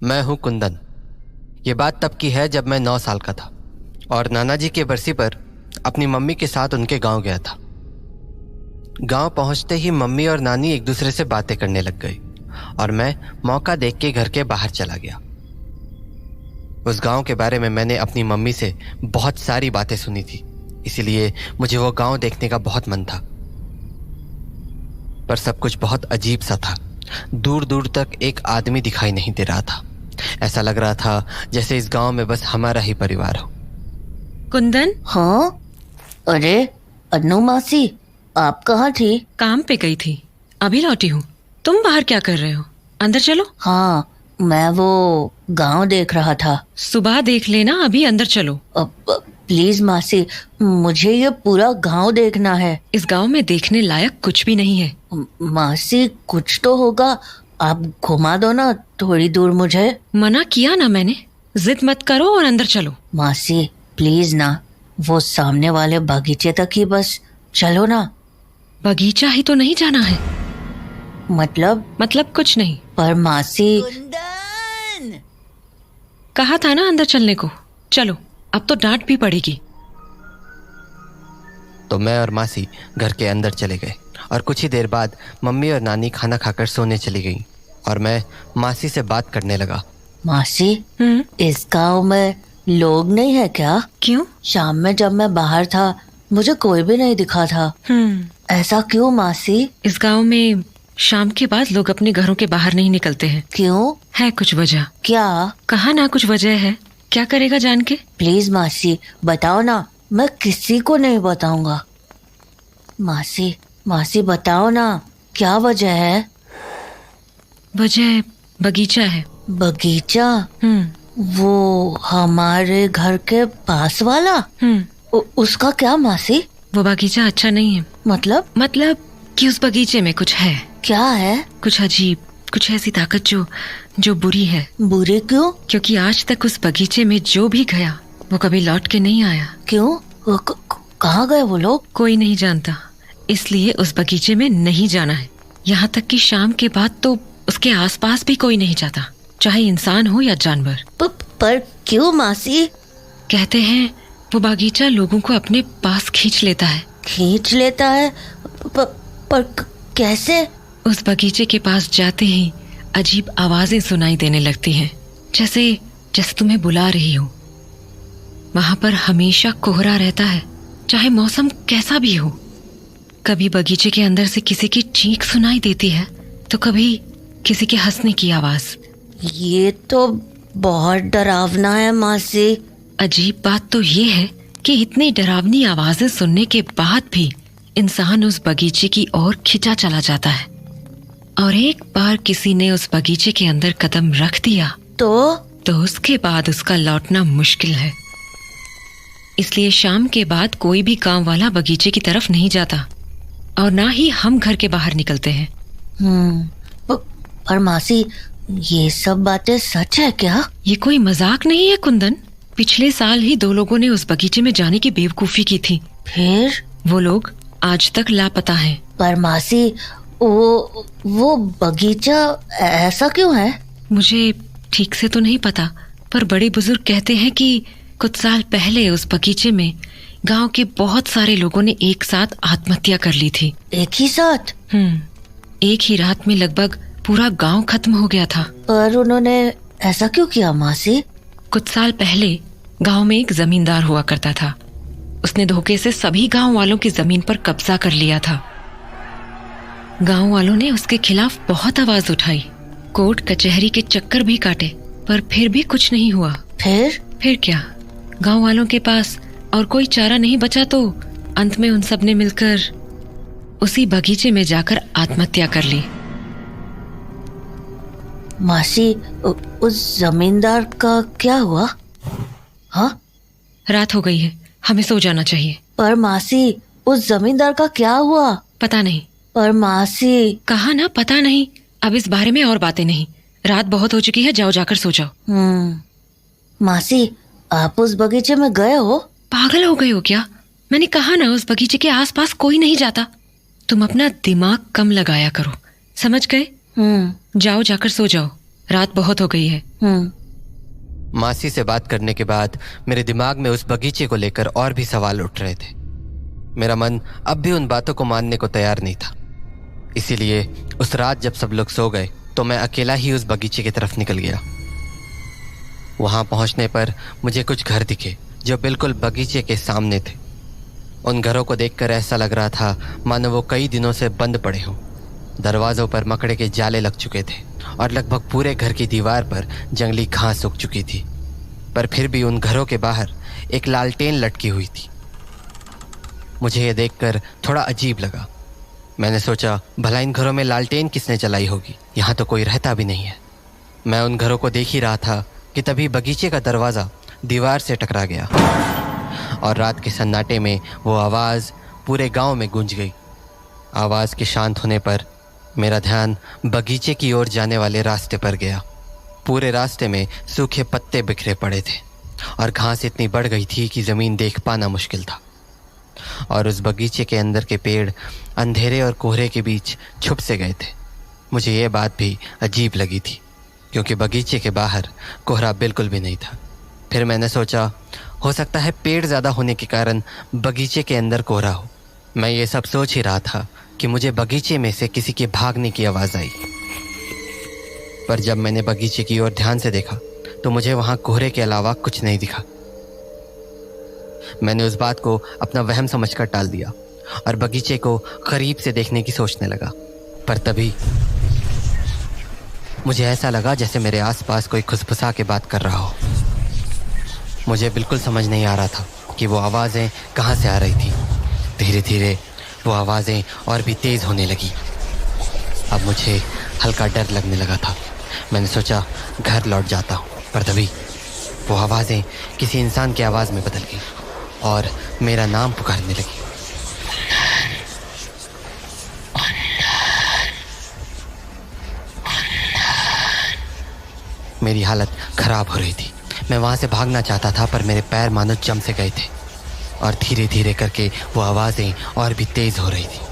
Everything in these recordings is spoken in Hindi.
मैं हूं कुंदन। ये बात तब की है जब मैं 9 साल का था और नाना जी की बरसी पर अपनी मम्मी के साथ उनके गांव गया था। गांव पहुंचते ही मम्मी और नानी एक दूसरे से बातें करने लग गई और मैं मौका देख के घर के बाहर चला गया। उस गांव के बारे में मैंने अपनी मम्मी से बहुत सारी बातें सुनी थी, इसीलिए मुझे वो गांव देखने का बहुत मन था। पर सब कुछ बहुत अजीब सा था। दूर दूर तक एक आदमी दिखाई नहीं दे रहा था। ऐसा लग रहा था जैसे इस गांव में बस हमारा ही परिवार हो। कुंदन। हाँ, अरे अन्नू मासी, आप कहाँ थी? काम पे गई थी, अभी लौटी हूँ। तुम बाहर क्या कर रहे हो? अंदर चलो। हाँ, मैं वो गांव देख रहा था। सुबह देख लेना, अभी अंदर चलो। प्लीज मासी, मुझे ये पूरा गांव देखना है। इस गांव में देखने लायक कुछ भी नहीं है। मासी, कुछ तो होगा, आप घुमा दो ना थोड़ी दूर मुझे। मना किया ना मैंने, जिद मत करो और अंदर चलो। मासी प्लीज ना, वो सामने वाले बगीचे तक ही बस चलो ना। बगीचा ही तो नहीं जाना है। मतलब कुछ नहीं। पर मासी। कुंदन! कहा था ना अंदर चलने को। चलो, अब तो डांट भी पड़ेगी। तो मैं और मासी घर के अंदर चले गए और कुछ ही देर बाद मम्मी और नानी खाना खाकर सोने चली गईं और मैं मासी से बात करने लगा। मासी, इस गांव में लोग नहीं है क्या? क्यों? शाम में जब मैं बाहर था मुझे कोई भी नहीं दिखा था। ऐसा क्यों मासी? इस गांव में शाम के बाद लोग अपने घरों के बाहर नहीं निकलते हैं। क्यों? है कुछ वजह। क्या? कहा ना कुछ वजह है। क्या करेगा जान के? प्लीज मासी बताओ ना, मैं किसी को नहीं बताऊंगा। मासी बताओ ना, क्या वजह है? वजह बगीचा है। बगीचा? वो हमारे घर के पास वाला? उसका क्या मासी? वो बगीचा अच्छा नहीं है। मतलब कि उस बगीचे में कुछ है। क्या है? कुछ अजीब, कुछ ऐसी ताकत जो बुरी है। बुरी क्यों? क्योंकि आज तक उस बगीचे में जो भी गया वो कभी लौट के नहीं आया। क्यों? कहाँ गए वो लोग? कोई नहीं जानता, इसलिए उस बगीचे में नहीं जाना है। यहाँ तक कि शाम के बाद तो उसके आसपास भी कोई नहीं जाता, चाहे इंसान हो या जानवर। पर क्यों मासी? कहते हैं वो बगीचा लोगों को अपने पास खींच लेता है। खींच लेता है? पर कैसे? उस बगीचे के पास जाते ही अजीब आवाजें सुनाई देने लगती हैं, जैसे तुम्हें बुला रही हो। वहां पर हमेशा कोहरा रहता है, चाहे मौसम कैसा भी हो। कभी बगीचे के अंदर से किसी की चीख सुनाई देती है तो कभी किसी के हंसने की आवाज। ये तो बहुत डरावना है मासी। अजीब बात तो ये है कि इतनी डरावनी आवाजें सुनने के बाद भी इंसान उस बगीचे की ओर खिंचा चला जाता है। और एक बार किसी ने उस बगीचे के अंदर कदम रख दिया तो उसके बाद उसका लौटना मुश्किल है। इसलिए शाम के बाद कोई भी गांव वाला बगीचे की तरफ नहीं जाता और ना ही हम घर के बाहर निकलते हैं। पर मासी, ये सब बातें सच है क्या? ये कोई मजाक नहीं है कुंदन। पिछले साल ही 2 लोगों ने उस बगीचे में जाने की बेवकूफी की थी। फिर? वो लोग आज तक लापता हैं। पर मासी, वो बगीचा ऐसा क्यों है? मुझे ठीक से तो नहीं पता, पर बड़े बुजुर्ग कहते हैं कि कुछ साल पहले उस बगीचे में गांव के बहुत सारे लोगों ने एक साथ आत्महत्या कर ली थी। एक ही साथ? एक ही रात में लगभग पूरा गांव खत्म हो गया था। पर उन्होंने ऐसा क्यों किया मासी? कुछ साल पहले गांव में एक जमींदार हुआ करता था। उसने धोखे से सभी गांव वालों की जमीन पर कब्जा कर लिया था। गांव वालों ने उसके खिलाफ बहुत आवाज उठाई, कोर्ट कचहरी के चक्कर भी काटे, पर फिर भी कुछ नहीं हुआ। फिर क्या, गांव वालों के पास और कोई चारा नहीं बचा तो अंत में उन सब ने मिलकर उसी बगीचे में जाकर आत्महत्या कर ली। मासी, उस जमींदार का क्या हुआ? हाँ? रात हो गई है, हमें सो जाना चाहिए। पर मासी, उस जमींदार का क्या हुआ? पता नहीं। पर मासी। कहा ना पता नहीं। अब इस बारे में और बातें नहीं, रात बहुत हो चुकी है, जाओ जाकर सो जाओ। मासी, आप उस बगीचे में गए हो? पागल हो गए हो क्या? मैंने कहा ना उस बगीचे के आसपास कोई नहीं जाता। तुम अपना दिमाग कम लगाया करो, समझ गए? जाओ जाकर सो जाओ, रात बहुत हो गई है। मासी से बात करने के बाद मेरे दिमाग में उस बगीचे को लेकर और भी सवाल उठ रहे थे। मेरा मन अब भी उन बातों को मानने को तैयार नहीं था। इसीलिए उस रात जब सब लोग सो गए तो मैं अकेला ही उस बगीचे की तरफ निकल गया। वहां पहुंचने पर मुझे कुछ घर दिखे जो बिल्कुल बगीचे के सामने थे। उन घरों को देखकर ऐसा लग रहा था मानो वो कई दिनों से बंद पड़े हों। दरवाजों पर मकड़े के जाले लग चुके थे और लगभग पूरे घर की दीवार पर जंगली घास उग चुकी थी, पर फिर भी उन घरों के बाहर एक लालटेन लटकी हुई थी। मुझे यह देखकर थोड़ा अजीब लगा। मैंने सोचा भला इन घरों में लालटेन किसने जलाई होगी, यहाँ तो कोई रहता भी नहीं है। मैं उन घरों को देख ही रहा था कि तभी बगीचे का दरवाज़ा दीवार से टकरा गया और रात के सन्नाटे में वो आवाज़ पूरे गांव में गूंज गई। आवाज़ के शांत होने पर मेरा ध्यान बगीचे की ओर जाने वाले रास्ते पर गया। पूरे रास्ते में सूखे पत्ते बिखरे पड़े थे और घास इतनी बढ़ गई थी कि ज़मीन देख पाना मुश्किल था। और उस बगीचे के अंदर के पेड़ अंधेरे और कोहरे के बीच छुप से गए थे। मुझे ये बात भी अजीब लगी थी क्योंकि बगीचे के बाहर कोहरा बिल्कुल भी नहीं था। फिर मैंने सोचा हो सकता है पेड़ ज़्यादा होने के कारण बगीचे के अंदर कोहरा हो। मैं ये सब सोच ही रहा था कि मुझे बगीचे में से किसी के भागने की आवाज़ आई, पर जब मैंने बगीचे की ओर ध्यान से देखा तो मुझे वहाँ कोहरे के अलावा कुछ नहीं दिखा। मैंने उस बात को अपना वहम समझकर टाल दिया और बगीचे को करीब से देखने की सोचने लगा। पर तभी मुझे ऐसा लगा जैसे मेरे आसपास कोई खुसफुसा के बात कर रहा हो। मुझे बिल्कुल समझ नहीं आ रहा था कि वो आवाज़ें कहाँ से आ रही थी। धीरे धीरे वो आवाज़ें और भी तेज़ होने लगी। अब मुझे हल्का डर लगने लगा था। मैंने सोचा घर लौट जाता हूँ, पर तभी वो आवाज़ें किसी इंसान की आवाज़ में बदल गई और मेरा नाम पुकारने लगी। मेरी हालत खराब हो रही थी। मैं वहाँ से भागना चाहता था पर मेरे पैर मानो जम से गए थे और धीरे धीरे करके वो आवाज़ें और भी तेज़ हो रही थी।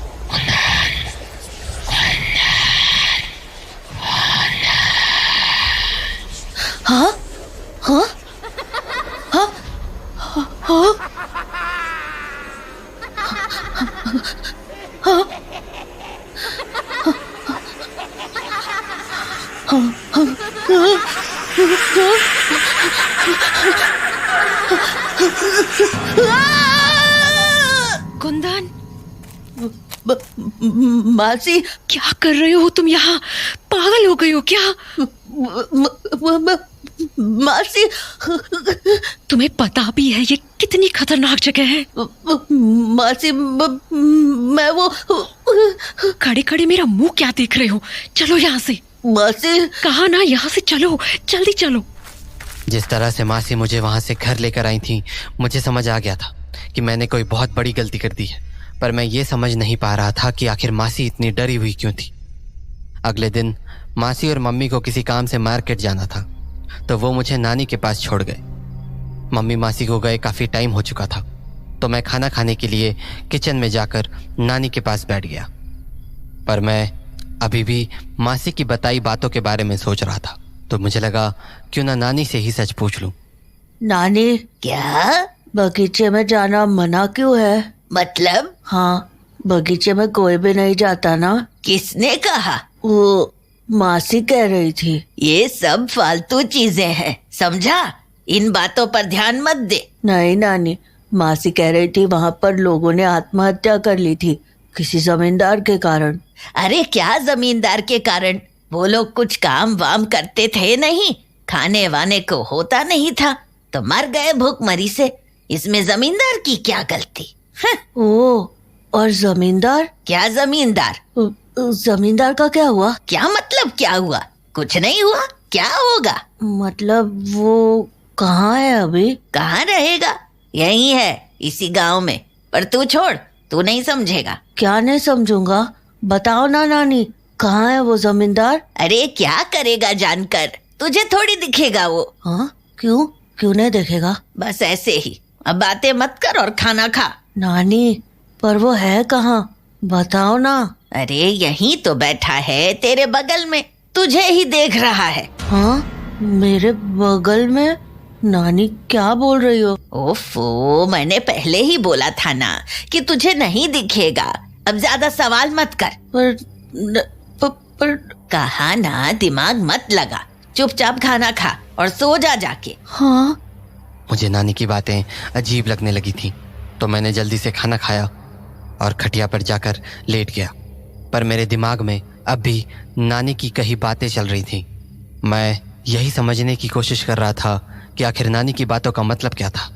हाँ हाँ हाँ हाँ कुंदन, मासी, क्या कर रहे हो तुम यहाँ? पागल हो गई हो क्या? मासी, तुम्हें पता भी है ये कितनी खतरनाक जगह है? मासी, मैं वो खड़े खड़े मेरा मुंह क्या देख रहे हो? चलो यहाँ से। मासी, कहा ना यहाँ से चलो, जल्दी चलो। जिस तरह से मासी मुझे वहां से घर लेकर आई थी, मुझे समझ आ गया था कि मैंने कोई बहुत बड़ी गलती कर दी है, पर मैं ये समझ नहीं पा रहा था कि आखिर मासी इतनी डरी हुई क्यों थी। अगले दिन मासी और मम्मी को किसी काम से मार्केट जाना था, तो वो मुझे नानी के पास छोड़ गए। मम्मी मासी को गए काफ़ी टाइम हो चुका था, तो मैं खाना खाने के लिए किचन में जाकर नानी के पास बैठ गया। पर मैं अभी भी मासी की बताई बातों के बारे में सोच रहा था, तो मुझे लगा क्यों ना नानी से ही सच पूछ लूं। नानी, क्या बगीचे में जाना मना क्यों है? मतलब? हाँ, बगीचे में कोई भी नहीं जाता ना। किसने कहा? वो मासी कह रही थी। ये सब फालतू चीजें हैं, समझा? इन बातों पर ध्यान मत दे। नहीं नानी, मासी कह रही थी वहाँ पर लोगों ने आत्महत्या कर ली थी किसी जमींदार के कारण। अरे क्या जमींदार के कारण? वो लोग कुछ काम वाम करते थे नहीं, खाने वाने को होता नहीं था तो मर गए भूखमरी से। इसमें जमींदार की क्या गलती? ओ, और जमींदार? क्या जमींदार? जमींदार का क्या हुआ? क्या मतलब क्या हुआ? कुछ नहीं हुआ, क्या होगा? मतलब वो कहाँ है अभी? कहाँ रहेगा? यही है, इसी गांव में। पर तू छोड़, तू नहीं समझेगा। क्या नहीं समझूंगा? बताओ ना नानी, कहाँ है वो जमींदार? अरे क्या करेगा जानकर, तुझे थोड़ी दिखेगा वो। हाँ, क्यों? क्यों नहीं दिखेगा? बस ऐसे ही। अब बातें मत कर और खाना खा। नानी, पर वो है कहाँ? बताओ ना। अरे यहीं तो बैठा है तेरे बगल में, तुझे ही देख रहा है। हाँ, मेरे बगल में? नानी क्या बोल रही हो? ओफो, मैंने पहले ही बोला था ना कि तुझे नहीं दिखेगा। अब ज्यादा सवाल मत कर। पर कहा ना, दिमाग मत लगा, चुपचाप खाना खा और सो जा जाके। हाँ। मुझे नानी की बातें अजीब लगने लगी थी, तो मैंने जल्दी से खाना खाया और खटिया पर जाकर लेट गया। पर मेरे दिमाग में अब भी नानी की कही बातें चल रही थी। मैं यही समझने की कोशिश कर रहा था कि आखिर नानी की बातों का मतलब क्या था,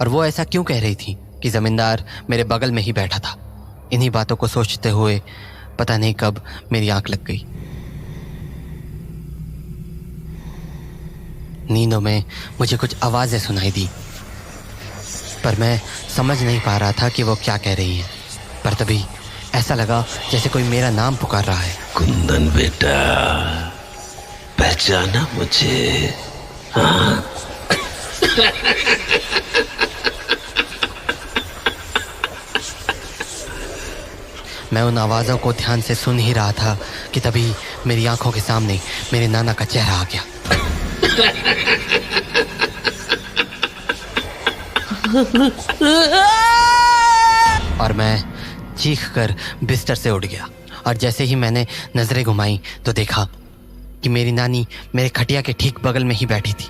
और वो ऐसा क्यों कह रही थी कि जमींदार मेरे बगल में ही बैठा था। इन्हीं बातों को सोचते हुए पता नहीं कब मेरी आंख लग गई। नींदों में मुझे कुछ आवाजें सुनाई दी, पर मैं समझ नहीं पा रहा था कि वो क्या कह रही हैं। पर तभी ऐसा लगा जैसे कोई मेरा नाम पुकार रहा है। कुंदन बेटा, पहचाना मुझे? हाँ? मैं उन आवाज़ों को ध्यान से सुन ही रहा था कि तभी मेरी आंखों के सामने मेरे नाना का चेहरा आ गया। और मैं चीख कर बिस्तर से उठ गया, और जैसे ही मैंने नजरें घुमाई तो देखा कि मेरी नानी मेरे खटिया के ठीक बगल में ही बैठी थी।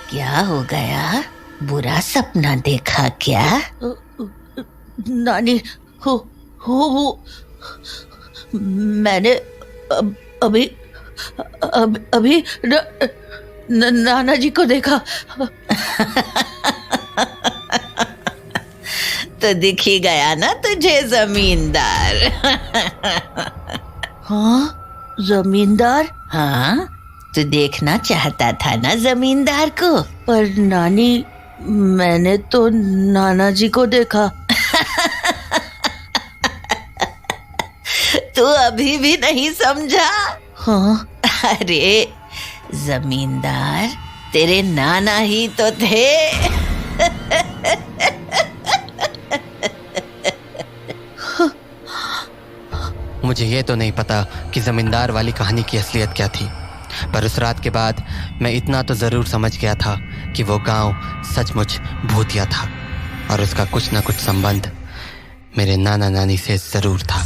क्या हो गया? बुरा सपना देखा क्या? नानी, हो मैंने अभी नाना जी को देखा। तो दिख ही गया ना तुझे जमींदार। हाँ, जमींदार? हाँ, तू देखना चाहता था ना जमींदार को। पर नानी, मैंने तो नाना जी को देखा। तू अभी भी नहीं समझा? हाँ। अरे जमींदार तेरे नाना ही तो थे। मुझे ये तो नहीं पता कि जमींदार वाली कहानी की असलियत क्या थी, पर उस रात के बाद मैं इतना तो ज़रूर समझ गया था कि वो गांव सचमुच भूतिया था, और उसका कुछ ना कुछ संबंध मेरे नाना नानी से ज़रूर था।